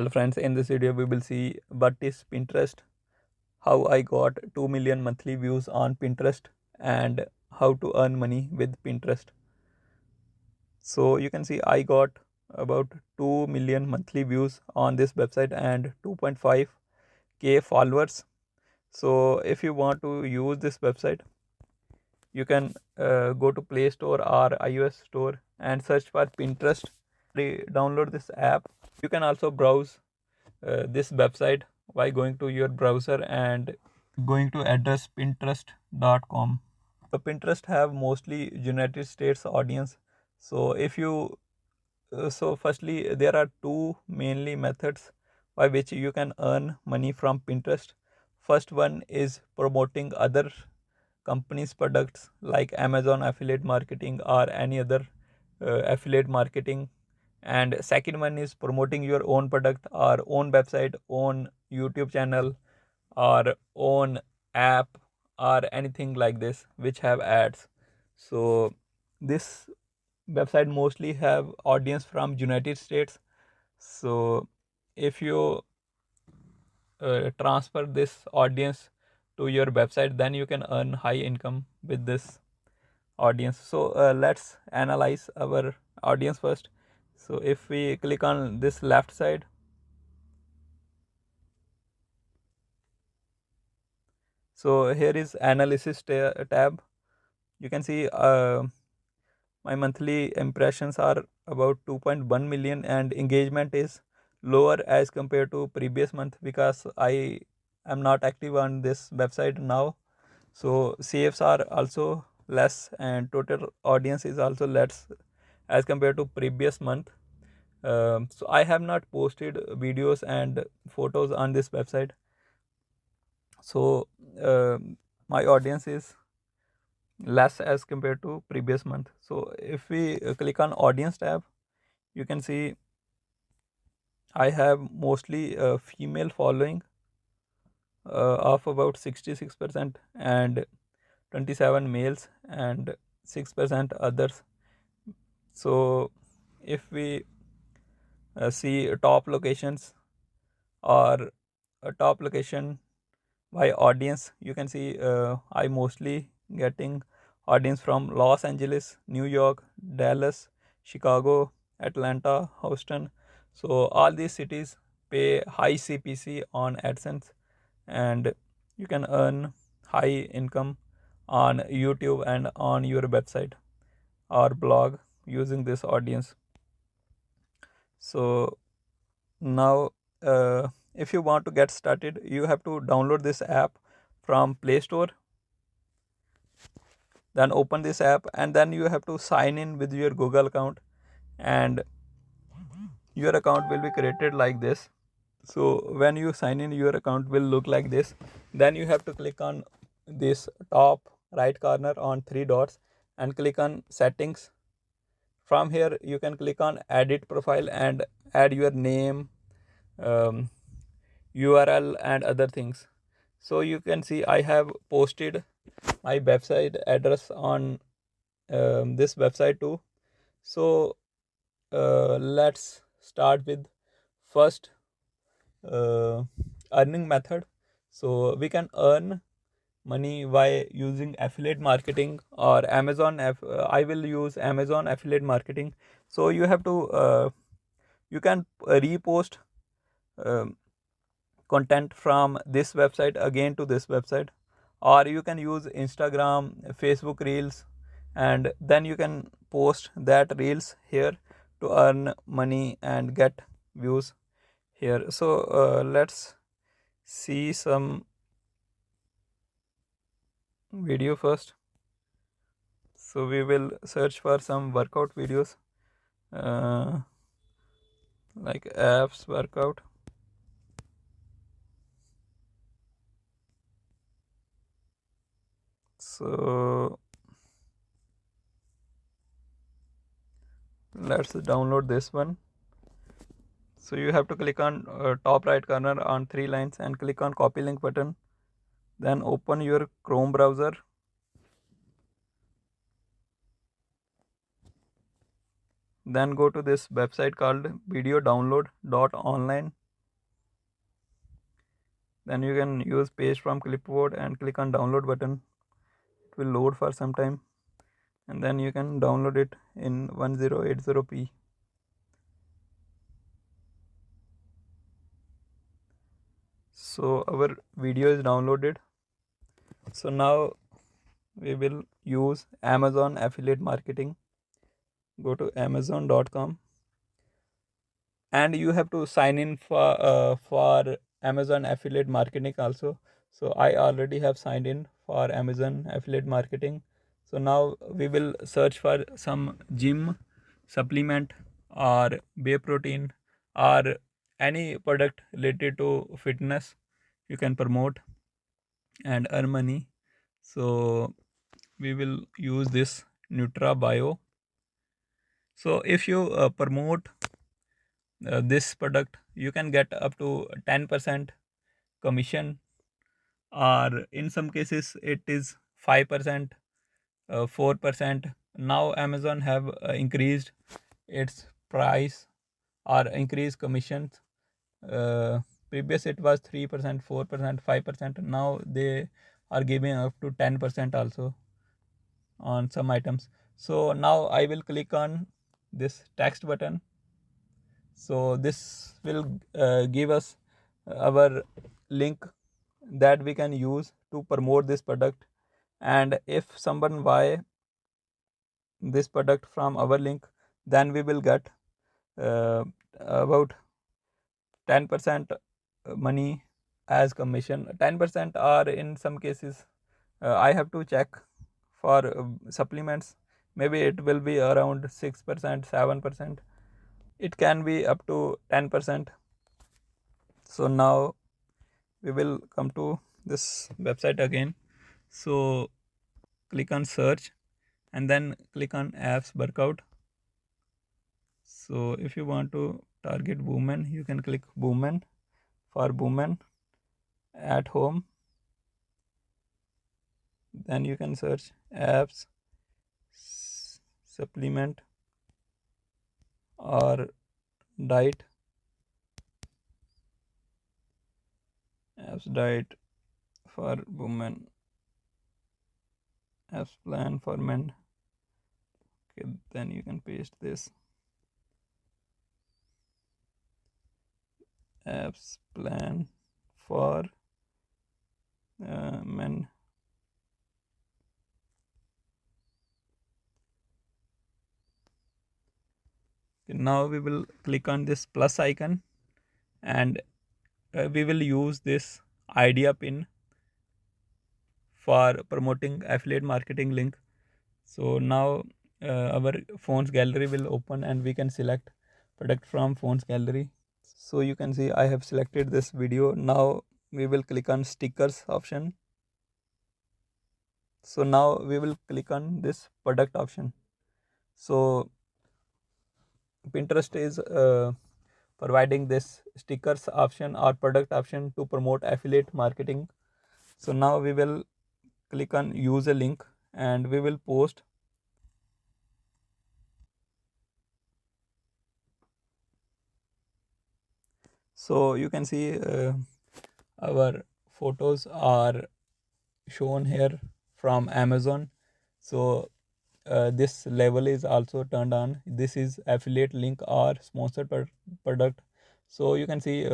Hello friends, in this video we will see what is Pinterest, how I got 2 million monthly views on Pinterest, and how to earn money with Pinterest. So you can see I got about 2 million monthly views on this website and 2.5k followers. So if you want to use this website, you can go to Play Store or iOS Store and search for Pinterest. Download this app. You can also browse this website by going to your browser and going to address pinterest.com. Pinterest have mostly United States audience. So if you so firstly there are two mainly methods by which you can earn money from Pinterest. First one is promoting other companies products like Amazon affiliate marketing or any other affiliate marketing, and second one is promoting your own product or own website, own YouTube channel or own app or anything like this which have ads. So this website mostly have audience from United States. So if you transfer this audience to your website, then you can earn high income with this audience. So let's analyze our audience first. So if we click on this left side, so here is analysis tab. You can see my monthly impressions are about 2.1 million and engagement is lower as compared to previous month because I am not active on this website now. So saves are also less and total audience is also less as compared to previous month. So I have not posted videos and photos on this website. So my audience is less as compared to previous month. So if we click on audience tab, you can see I have mostly a female following of about 66% and 27 males and 6% others. So if we see top locations or a top location by audience, you can see I mostly getting audience from Los Angeles, New York, Dallas, Chicago, Atlanta, Houston. So all these cities pay high CPC on AdSense, and you can earn high income on YouTube and on your website or blog using this audience. So now if you want to get started, you have to download this app from Play Store, then open this app and then you have to sign in with your Google account, and your account will be created like this. So when you sign in, your account will look like this. Then you have to click on this top right corner on three dots and click on settings. From here you can click on edit profile and add your name, URL and other things. So you can see I have posted my website address on this website too. So let's start with first earning method. So we can earn money by using affiliate marketing or I will use Amazon affiliate marketing. So you have to you can repost um content from this website again to this website, or you can use Instagram, Facebook reels, and then you can post that reels here to earn money and get views here. So let's see some video first. So we will search for some workout videos uh, like abs workout. So let's download this one. So you have to click on top right corner on three lines and click on copy link button, then open your Chrome browser, then go to this website called videodownload.online. Then you can use paste from clipboard and click on download button. It will load for some time, and then you can download it in 1080p. So our video is downloaded. So now we will use Amazon affiliate marketing. Go to amazon.com, and you have to sign in for Amazon affiliate marketing also. So I already have signed in for Amazon affiliate marketing. So now we will search for some gym supplement or whey protein or any product related to fitness you can promote and earn money. So we will use this NutraBio. So if you promote this product, you can get up to 10% commission, or in some cases it is 5%, 4%. Now Amazon have increased its price or increased commissions. Previous it was 3%, 4%, 5%. Now they are giving up to 10% also on some items. So now I will click on this text button. So this will give us our link that we can use to promote this product, and if someone buy this product from our link, then we will get about 10% money as commission. 10%, or in some cases I have to check for supplements, maybe it will be around 6%, 7%. It can be up to 10%. So now we will come to this website again. So click on search and then click on apps workout. So if you want to target women, you can click women for women at home. Then you can search apps supplement or diet. Apps diet for women, apps plan for men. Okay, then you can paste this apps plan for men. Okay, now we will click on this plus icon, and we will use this idea pin for promoting affiliate marketing link. So now our phones gallery will open and we can select product from phones gallery. So you can see I have selected this video. Now we will click on stickers option. So now we will click on this product option. So Pinterest is providing this stickers option or product option to promote affiliate marketing. So now we will click on use a link and we will post. So you can see our photos are shown here from Amazon. So this level is also turned on. This is affiliate link or sponsored product. So you can see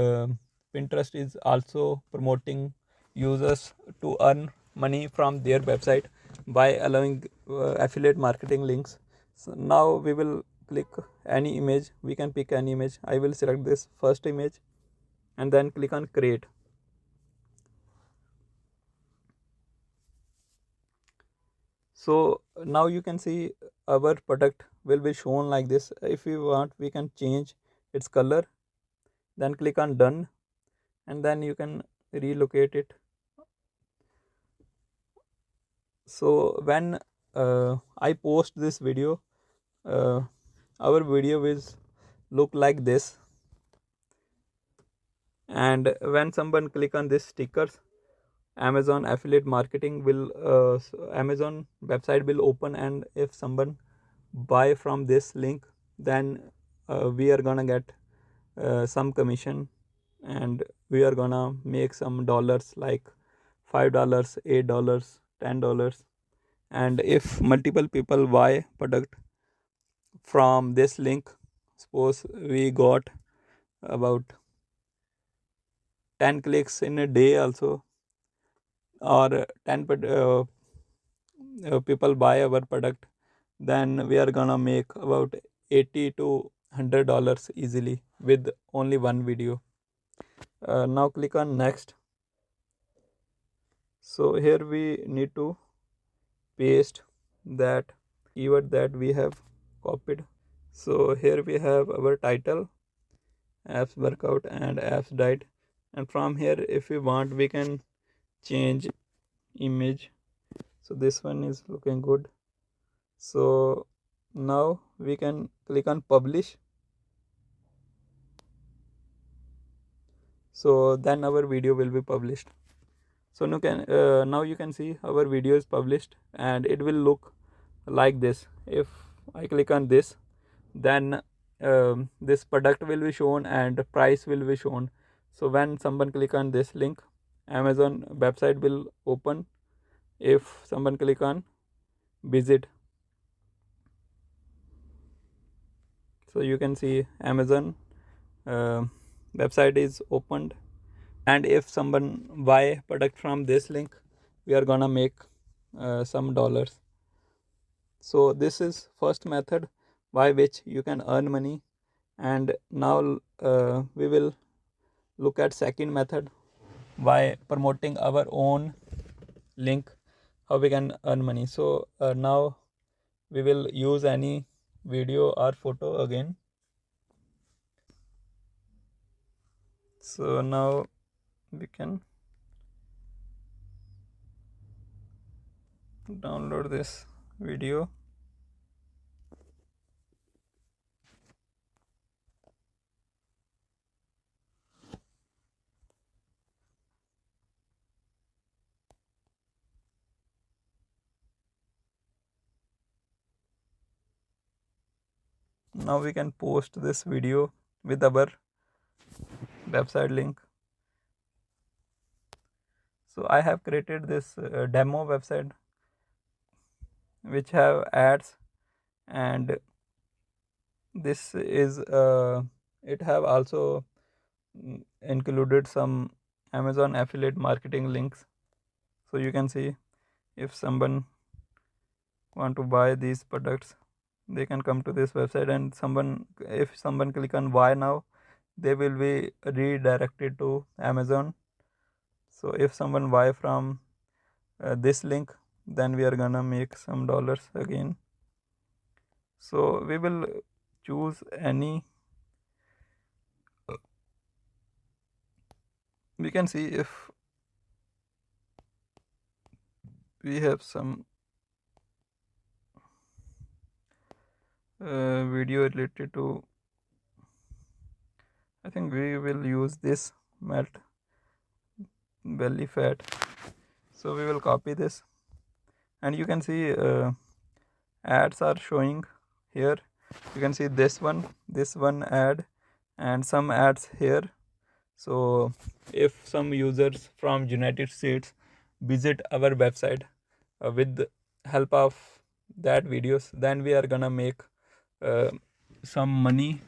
Pinterest is also promoting users to earn money from their website by allowing affiliate marketing links. So now we will click any image. We can pick any image. I will select this first image and then click on create. So now you can see our product will be shown like this. If we want, we can change its color, then click on done, and then you can relocate it. So when I post this video, our video will look like this, and when someone click on this stickers, Amazon affiliate marketing will Amazon website will open, and if someone buy from this link, then we are gonna get some commission, and we are gonna make some dollars like $5, $8, $10. And if multiple people buy product from this link, suppose we got about 10 clicks in a day also, or 10 people buy our product, then we are gonna make about 80 to $100 easily with only one video. Now click on next. So here we need to paste that keyword that we have copied. So here we have our title, apps workout and apps diet, and from here if we want we can change image. So this one is looking good. So now we can click on publish. So then our video will be published. So now you can see our video is published and it will look like this. If I click on this, then this product will be shown and price will be shown. So when someone click on this link, Amazon website will open. If someone click on visit, so you can see Amazon website is opened. And if someone buy product from this link, we are gonna make some dollars. So this is first method by which you can earn money. And now we will look at second method by promoting our own link, how we can earn money. So now we will use any video or photo again. So now we can download this video. Now we can post this video with our website link. So I have created this demo website which have ads, and this is it have also included some Amazon affiliate marketing links. So you can see if someone want to buy these products, they can come to this website, and if someone click on buy now, they will be redirected to Amazon. So if someone buy from this link, then we are gonna make some dollars again. So we will choose any. We can see if we have some video related to, I think we will use this melt belly fat. So we will copy this, and you can see ads are showing here. You can see this one ad, and some ads here. So if some users from United States visit our website with the help of that videos, then we are gonna make some money.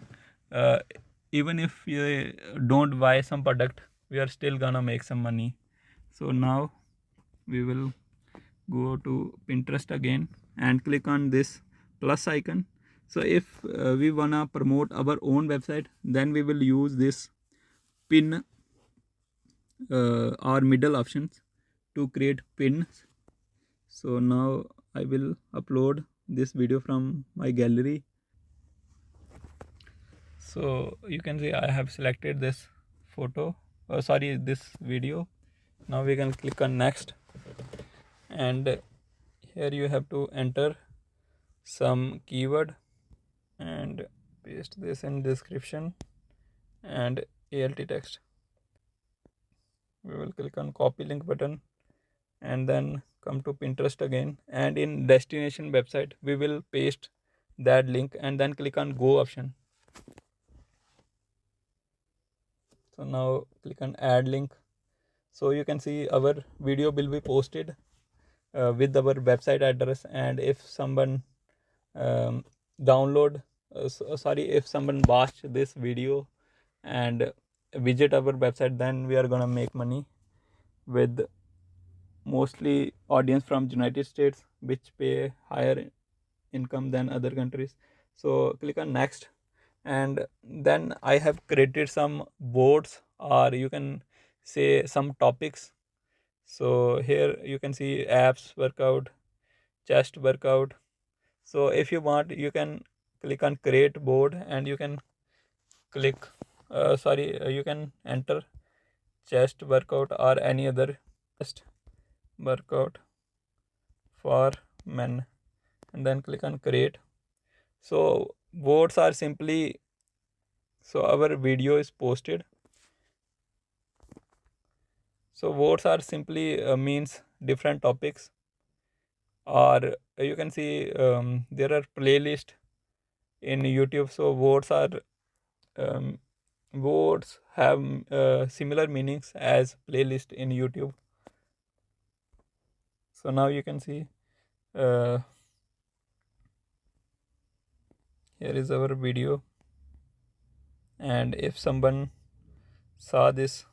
Even if you don't buy some product, we are still gonna make some money. So now we will go to Pinterest again and click on this plus icon. So if we wanna promote our own website, then we will use this pin or middle options to create pins. So now I will upload this video from my gallery. So you can see I have selected this this video. Now we can click on next, and here you have to enter some keyword and paste this in description and alt text. We will click on copy link button and then come to Pinterest again, and in destination website we will paste that link and then click on go option. So now click on add link. So you can see our video will be posted with our website address, and if someone download sorry, if someone watch this video and visit our website, then we are gonna make money with mostly audience from United States, which pay higher income than other countries. So click on next, and then I have created some boards, or you can say some topics. So here you can see abs workout, chest workout. So if you want, you can click on create board, and you can click you can enter chest workout or any other chest workout for men, and then click on create. So votes are simply, so our video is posted. So votes are simply means different topics, or you can see there are playlist in YouTube. So um, votes have similar meanings as playlist in YouTube. So now you can see uh, here is our video, and if someone saw this,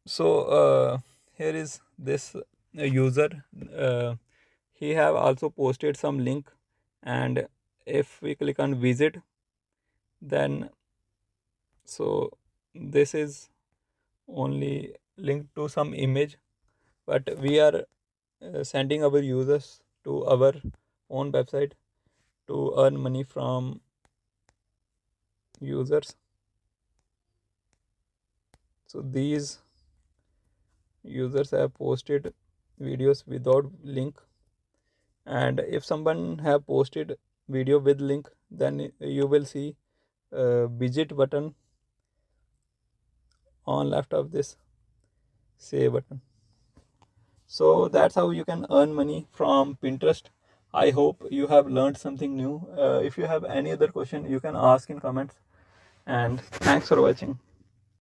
so here is this user, uh, he have also posted some link, and if we click on visit, then so this is only linked to some image, but we are sending our users to our own website to earn money from users. So these users have posted videos without link, and if someone have posted video with link, then you will see a visit button on left of this save button. So that's how you can earn money from Pinterest. I hope you have learned something new. If you have any other question, you can ask in comments, and thanks for watching.